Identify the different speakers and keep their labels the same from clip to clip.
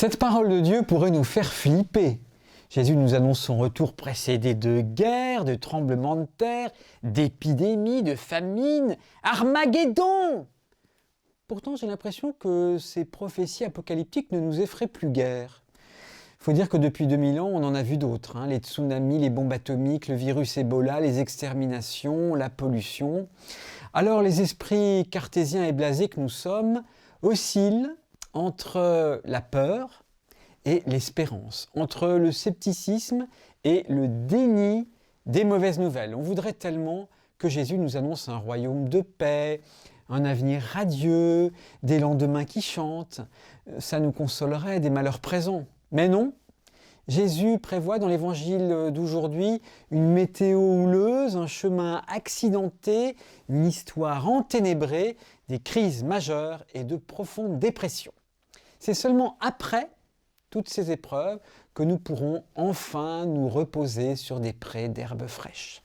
Speaker 1: Cette parole de Dieu pourrait nous faire flipper. Jésus nous annonce son retour précédé de guerres, de tremblements de terre, d'épidémies, de famines, Armageddon. Pourtant, j'ai l'impression que ces prophéties apocalyptiques ne nous effraient plus guère. Il faut dire que depuis 2000 ans, on en a vu d'autres. Les tsunamis, les bombes atomiques, le virus Ebola, les exterminations, la pollution. Alors les esprits cartésiens et blasés que nous sommes oscillent entre la peur et l'espérance, entre le scepticisme et le déni des mauvaises nouvelles. On voudrait tellement que Jésus nous annonce un royaume de paix, un avenir radieux, des lendemains qui chantent. Ça nous consolerait des malheurs présents. Mais non, Jésus prévoit dans l'évangile d'aujourd'hui une météo houleuse, un chemin accidenté, une histoire enténébrée, des crises majeures et de profondes dépressions. C'est seulement après toutes ces épreuves que nous pourrons enfin nous reposer sur des prés d'herbes fraîches.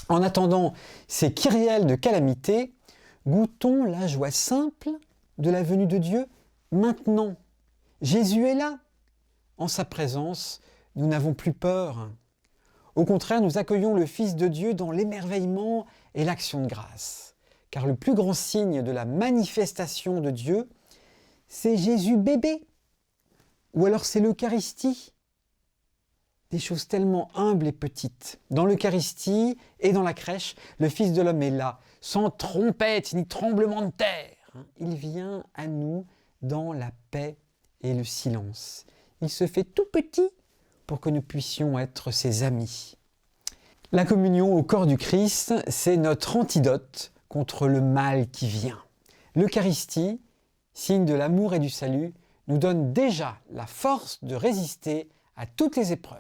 Speaker 1: En attendant ces kyrielles de calamité, goûtons la joie simple de la venue de Dieu maintenant. Jésus est là. En sa présence, nous n'avons plus peur. Au contraire, nous accueillons le Fils de Dieu dans l'émerveillement et l'action de grâce. Car le plus grand signe de la manifestation de Dieu, c'est Jésus bébé. Ou alors c'est l'Eucharistie. Des choses tellement humbles et petites. Dans l'Eucharistie et dans la crèche, le Fils de l'homme est là, sans trompette ni tremblement de terre. Il vient à nous dans la paix et le silence. Il se fait tout petit pour que nous puissions être ses amis. La communion au corps du Christ, c'est notre antidote contre le mal qui vient. L'Eucharistie, signe de l'amour et du salut, nous donne déjà la force de résister à toutes les épreuves.